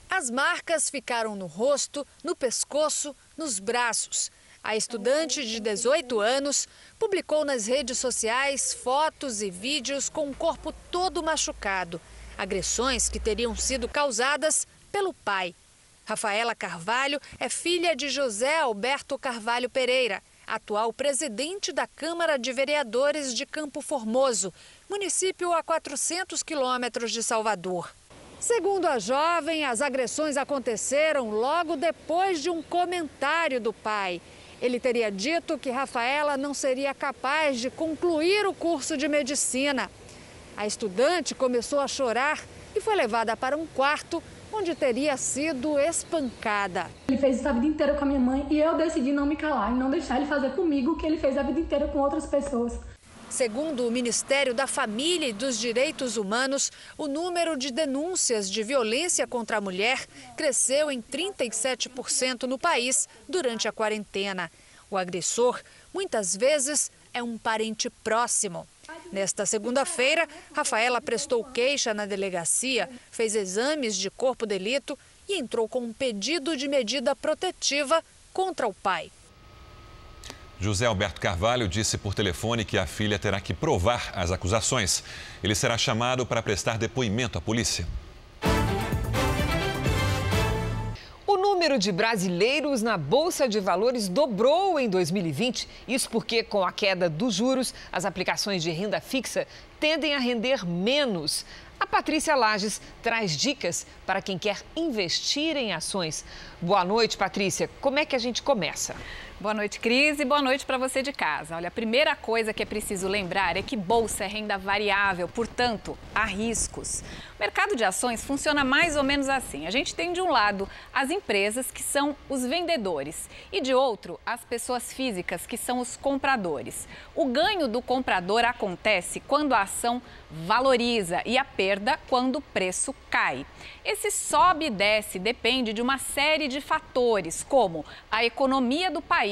As marcas ficaram no rosto, no pescoço, nos braços. A estudante de 18 anos publicou nas redes sociais fotos e vídeos com o corpo todo machucado. Agressões que teriam sido causadas pelo pai. Rafaela Carvalho é filha de José Alberto Carvalho Pereira, atual presidente da Câmara de Vereadores de Campo Formoso, município a 400 quilômetros de Salvador. Segundo a jovem, as agressões aconteceram logo depois de um comentário do pai. Ele teria dito que Rafaela não seria capaz de concluir o curso de medicina. A estudante começou a chorar e foi levada para um quarto onde teria sido espancada. Ele fez isso a vida inteira com a minha mãe e eu decidi não me calar e não deixar ele fazer comigo o que ele fez a vida inteira com outras pessoas. Segundo o Ministério da Família e dos Direitos Humanos, o número de denúncias de violência contra a mulher cresceu em 37% no país durante a quarentena. O agressor, muitas vezes, é um parente próximo. Nesta segunda-feira, Rafaela prestou queixa na delegacia, fez exames de corpo de delito e entrou com um pedido de medida protetiva contra o pai. José Alberto Carvalho disse por telefone que a filha terá que provar as acusações. Ele será chamado para prestar depoimento à polícia. O número de brasileiros na Bolsa de Valores dobrou em 2020. Isso porque, com a queda dos juros, as aplicações de renda fixa tendem a render menos. A Patrícia Lages traz dicas para quem quer investir em ações. Boa noite, Patrícia. Como é que a gente começa? Boa noite, Cris, e boa noite para você de casa. Olha, a primeira coisa que é preciso lembrar é que bolsa é renda variável, portanto, há riscos. O mercado de ações funciona mais ou menos assim. A gente tem de um lado as empresas, que são os vendedores, e de outro as pessoas físicas, que são os compradores. O ganho do comprador acontece quando a ação valoriza e a perda quando o preço cai. Esse sobe e desce depende de uma série de fatores, como a economia do país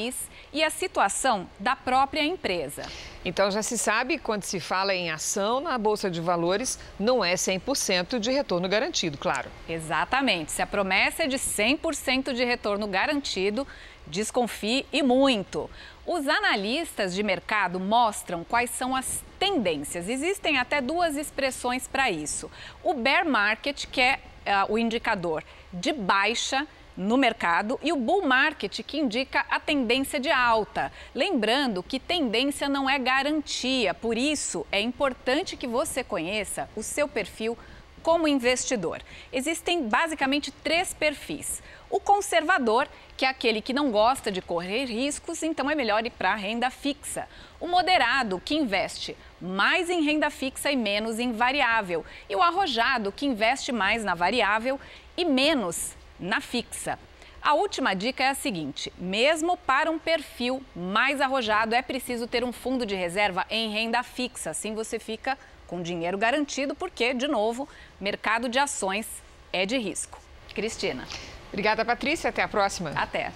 e a situação da própria empresa. Então já se sabe, quando se fala em ação na Bolsa de Valores, não é 100% de retorno garantido, claro. Exatamente. Se a promessa é de 100% de retorno garantido, desconfie e muito. Os analistas de mercado mostram quais são as tendências. Existem até duas expressões para isso. O bear market, que é o indicador de baixa no mercado, e o bull market, que indica a tendência de alta. Lembrando que tendência não é garantia, por isso é importante que você conheça o seu perfil como investidor. Existem basicamente 3 perfis. O conservador, que é aquele que não gosta de correr riscos, então é melhor ir para a renda fixa. O moderado, que investe mais em renda fixa e menos em variável. E o arrojado, que investe mais na variável e menos na fixa. A última dica é a seguinte: mesmo para um perfil mais arrojado, é preciso ter um fundo de reserva em renda fixa. Assim você fica com dinheiro garantido, porque, de novo, mercado de ações é de risco. Cristina. Obrigada, Patrícia. Até a próxima. Até.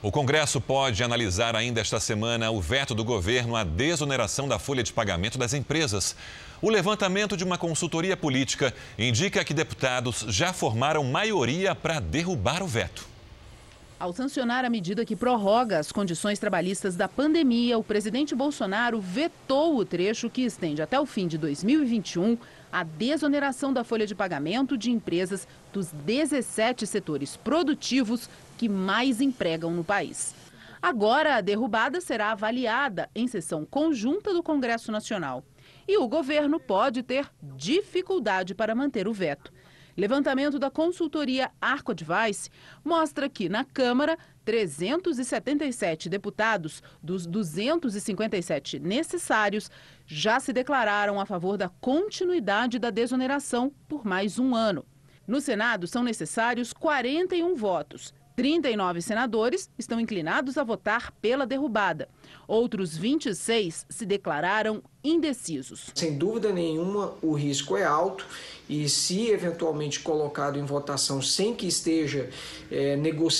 O Congresso pode analisar ainda esta semana o veto do governo à desoneração da folha de pagamento das empresas. O levantamento de uma consultoria política indica que deputados já formaram maioria para derrubar o veto. Ao sancionar a medida que prorroga as condições trabalhistas da pandemia, o presidente Bolsonaro vetou o trecho que estende até o fim de 2021 a desoneração da folha de pagamento de empresas dos 17 setores produtivos que mais empregam no país. Agora, a derrubada será avaliada em sessão conjunta do Congresso Nacional. E o governo pode ter dificuldade para manter o veto. Levantamento da consultoria Arco Advice mostra que, na Câmara, 377 deputados dos 257 necessários já se declararam a favor da continuidade da desoneração por mais um ano. No Senado, são necessários 41 votos. 39 senadores estão inclinados a votar pela derrubada. Outros 26 se declararam indecisos. Sem dúvida nenhuma, o risco é alto e, se eventualmente colocado em votação sem que esteja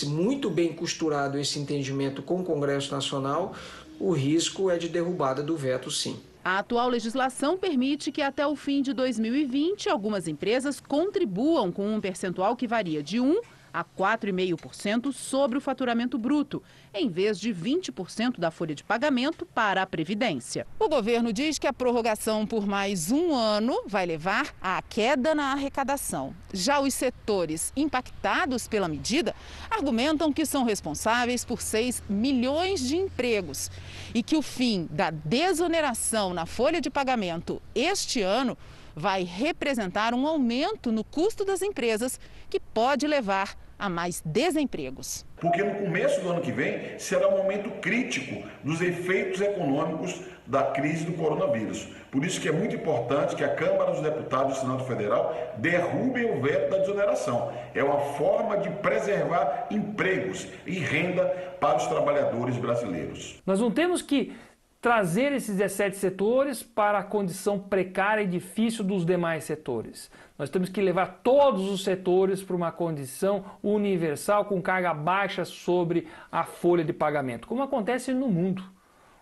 muito bem costurado esse entendimento com o Congresso Nacional, o risco é de derrubada do veto, sim. A atual legislação permite que até o fim de 2020 algumas empresas contribuam com um percentual que varia de 1% a 4,5% sobre o faturamento bruto, em vez de 20% da folha de pagamento para a Previdência. O governo diz que a prorrogação por mais um ano vai levar à queda na arrecadação. Já os setores impactados pela medida argumentam que são responsáveis por 6 milhões de empregos e que o fim da desoneração na folha de pagamento este ano vai representar um aumento no custo das empresas, que pode levar a mais desempregos. Porque no começo do ano que vem será um momento crítico dos efeitos econômicos da crise do coronavírus. Por isso que é muito importante que a Câmara dos Deputados do Senado Federal derrubem o veto da desoneração. É uma forma de preservar empregos e renda para os trabalhadores brasileiros. Nós não temos que trazer esses 17 setores para a condição precária e difícil dos demais setores. Nós temos que levar todos os setores para uma condição universal, com carga baixa sobre a folha de pagamento, como acontece no mundo.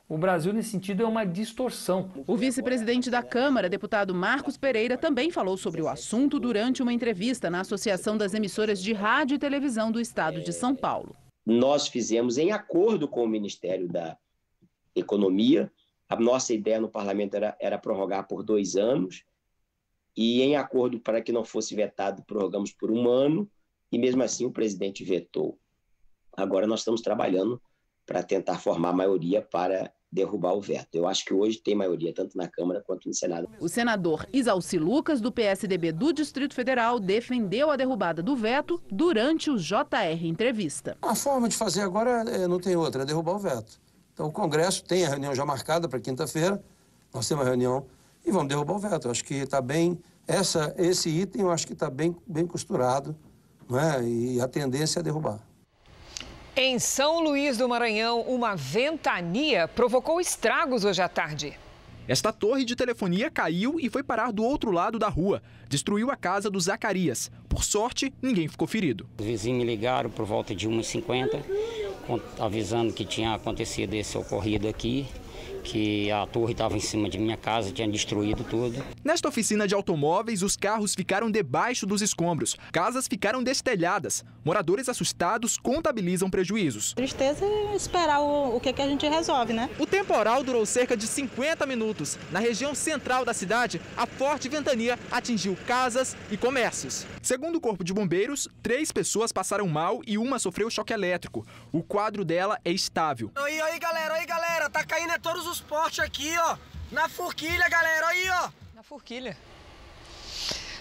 O Brasil, nesse sentido, é uma distorção. O vice-presidente da Câmara, deputado Marcos Pereira, também falou sobre o assunto durante uma entrevista na Associação das Emissoras de Rádio e Televisão do Estado de São Paulo. Nós fizemos em acordo com o Ministério da Economia. A nossa ideia no parlamento era prorrogar por 2 anos e, em acordo para que não fosse vetado, prorrogamos por 1 ano e, mesmo assim, o presidente vetou. Agora nós estamos trabalhando para tentar formar maioria para derrubar o veto. Eu acho que hoje tem maioria, tanto na Câmara quanto no Senado. O senador Isalci Lucas, do PSDB do Distrito Federal, defendeu a derrubada do veto durante o JR Entrevista. A forma de fazer agora não tem outra, é derrubar o veto. Então o Congresso tem a reunião já marcada para quinta-feira, nós temos a reunião e vamos derrubar o veto. Eu acho que está bem, esse item eu acho que está bem costurado, não é? E a tendência é derrubar. Em São Luís do Maranhão, uma ventania provocou estragos hoje à tarde. Esta torre de telefonia caiu e foi parar do outro lado da rua. Destruiu a casa do Zacarias. Por sorte, ninguém ficou ferido. Os vizinhos me ligaram por volta de 1h50, avisando que tinha acontecido esse ocorrido aqui, que a torre estava em cima de minha casa, tinha destruído tudo. Nesta oficina de automóveis, os carros ficaram debaixo dos escombros. Casas ficaram destelhadas. Moradores assustados contabilizam prejuízos. Tristeza é esperar o que a gente resolve, né? O temporal durou cerca de 50 minutos. Na região central da cidade, a forte ventania atingiu casas e comércios. Segundo o Corpo de Bombeiros, 3 pessoas passaram mal e uma sofreu choque elétrico. O quadro dela é estável. Aí, galera, tá caindo todos os postes aqui, ó, na forquilha, galera, aí, ó. Na forquilha.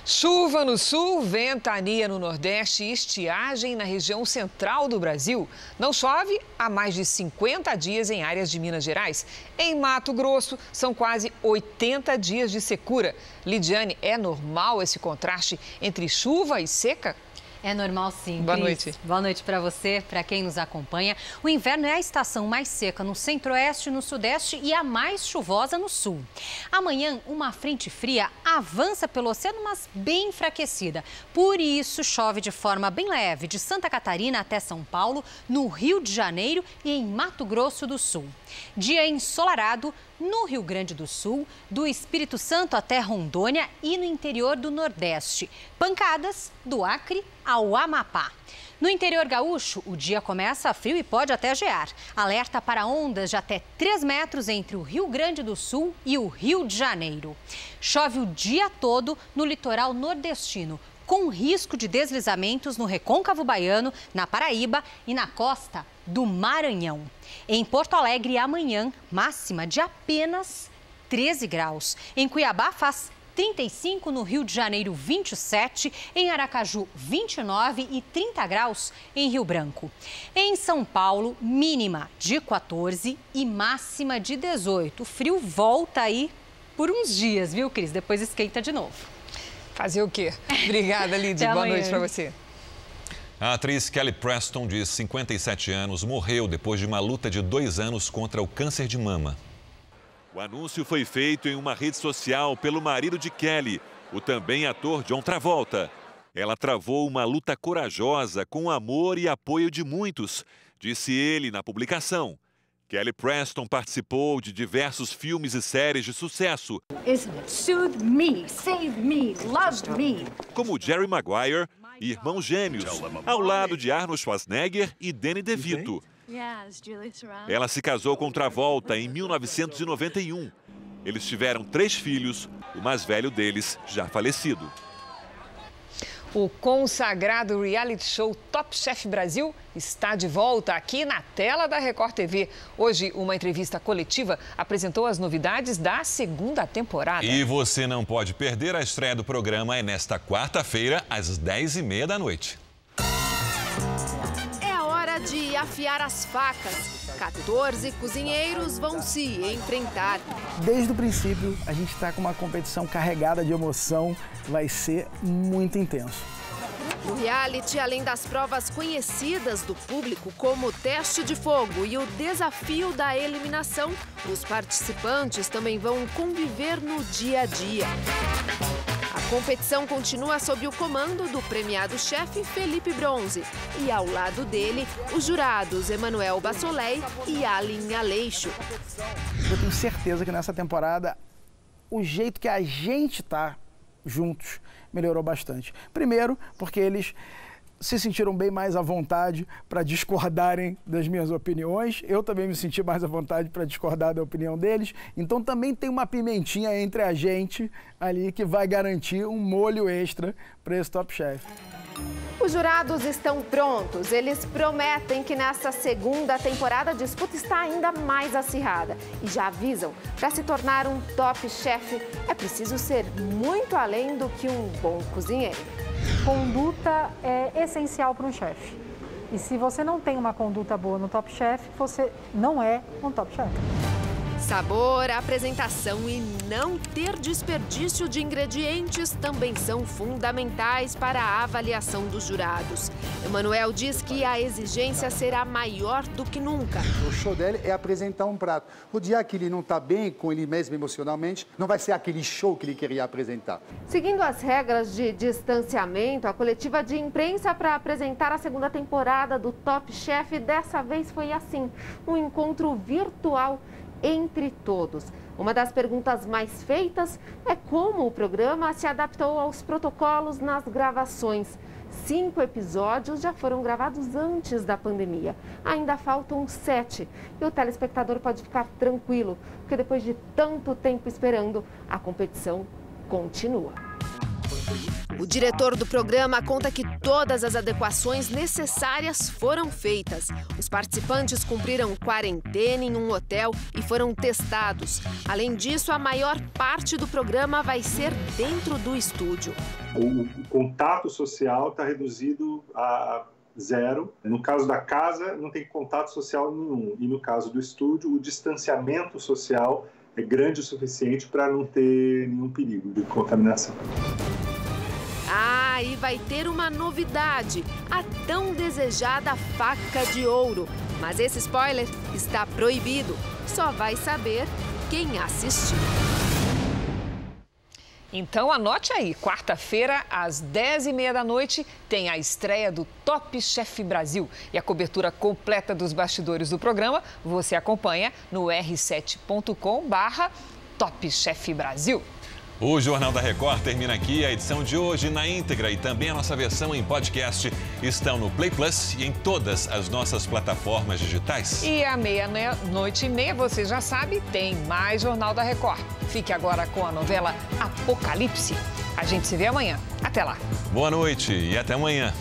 Chuva no sul, ventania no nordeste e estiagem na região central do Brasil. Não chove há mais de 50 dias em áreas de Minas Gerais. Em Mato Grosso, são quase 80 dias de secura. Lidiane, é normal esse contraste entre chuva e seca? É normal sim, Boa Cris. noite. Boa noite para você, para quem nos acompanha. O inverno é a estação mais seca no centro-oeste e no sudeste e a mais chuvosa no sul. Amanhã, uma frente fria avança pelo oceano, mas bem enfraquecida. Por isso, chove de forma bem leve de Santa Catarina até São Paulo, no Rio de Janeiro e em Mato Grosso do Sul. Dia ensolarado no Rio Grande do Sul, do Espírito Santo até Rondônia e no interior do Nordeste. Pancadas do Acre ao Amapá. No interior gaúcho, o dia começa frio e pode até gear. Alerta para ondas de até 3 metros entre o Rio Grande do Sul e o Rio de Janeiro. Chove o dia todo no litoral nordestino, com risco de deslizamentos no Recôncavo Baiano, na Paraíba e na costa do Maranhão. Em Porto Alegre, amanhã, máxima de apenas 13 graus. Em Cuiabá, faz 35, no Rio de Janeiro, 27, em Aracaju, 29 e 30 graus em Rio Branco. Em São Paulo, mínima de 14 e máxima de 18. O frio volta aí por uns dias, viu, Cris? Depois esquenta de novo. Fazer o quê? Obrigada, Lídia. Boa noite para você. A atriz Kelly Preston, de 57 anos, morreu depois de uma luta de 2 anos contra o câncer de mama. O anúncio foi feito em uma rede social pelo marido de Kelly, o também ator John Travolta. Ela travou uma luta corajosa com o amor e apoio de muitos, disse ele na publicação. Kelly Preston participou de diversos filmes e séries de sucesso, como Jerry Maguire e Irmãos Gêmeos, ao lado de Arnold Schwarzenegger e Danny DeVito. Ela se casou com Travolta em 1991. Eles tiveram 3 filhos, o mais velho deles já falecido. O consagrado reality show Top Chef Brasil está de volta aqui na tela da Record TV. Hoje, uma entrevista coletiva apresentou as novidades da 2ª temporada. E você não pode perder, a estreia do programa é nesta quarta-feira, às 10h30 da noite. É hora de afiar as facas. 14 cozinheiros vão se enfrentar. Desde o princípio, a gente está com uma competição carregada de emoção, vai ser muito intenso. No reality, além das provas conhecidas do público, como o teste de fogo e o desafio da eliminação, os participantes também vão conviver no dia a dia. A competição continua sob o comando do premiado chefe Felipe Bronze e, ao lado dele, os jurados Emanuel Bassolei e Aline Aleixo. Eu tenho certeza que nessa temporada, o jeito que a gente está juntos melhorou bastante. Primeiro, porque eles se sentiram bem mais à vontade para discordarem das minhas opiniões. Eu também me senti mais à vontade para discordar da opinião deles. Então também tem uma pimentinha entre a gente ali que vai garantir um molho extra para esse Top Chef. Os jurados estão prontos. Eles prometem que nessa segunda temporada a disputa está ainda mais acirrada. E já avisam, para se tornar um Top Chef é preciso ser muito além do que um bom cozinheiro. Conduta é essencial para um chefe. E se você não tem uma conduta boa no Top Chef, você não é um Top Chef. Sabor, apresentação e não ter desperdício de ingredientes também são fundamentais para a avaliação dos jurados. Emanuel diz que a exigência será maior do que nunca. O show dele é apresentar um prato. O dia que ele não está bem com ele mesmo emocionalmente, não vai ser aquele show que ele queria apresentar. Seguindo as regras de distanciamento, a coletiva de imprensa para apresentar a segunda temporada do Top Chef dessa vez foi assim, um encontro virtual entre todos. Uma das perguntas mais feitas é como o programa se adaptou aos protocolos nas gravações. 5 episódios já foram gravados antes da pandemia. Ainda faltam 7. E o telespectador pode ficar tranquilo, porque depois de tanto tempo esperando, a competição continua. O diretor do programa conta que todas as adequações necessárias foram feitas. Os participantes cumpriram quarentena em um hotel e foram testados. Além disso, a maior parte do programa vai ser dentro do estúdio. O contato social está reduzido a 0. No caso da casa, não tem contato social nenhum. E no caso do estúdio, o distanciamento social é grande o suficiente para não ter nenhum perigo de contaminação. Ah, e vai ter uma novidade, a tão desejada faca de ouro. Mas esse spoiler está proibido, só vai saber quem assistir. Então anote aí, quarta-feira, às 10h30 da noite, tem a estreia do Top Chef Brasil. E a cobertura completa dos bastidores do programa você acompanha no r7.com/Top Chef Brasil. O Jornal da Record termina aqui. A edição de hoje na íntegra e também a nossa versão em podcast estão no Play Plus e em todas as nossas plataformas digitais. E à 00:30, você já sabe, tem mais Jornal da Record. Fique agora com a novela Apocalipse. A gente se vê amanhã. Até lá. Boa noite e até amanhã.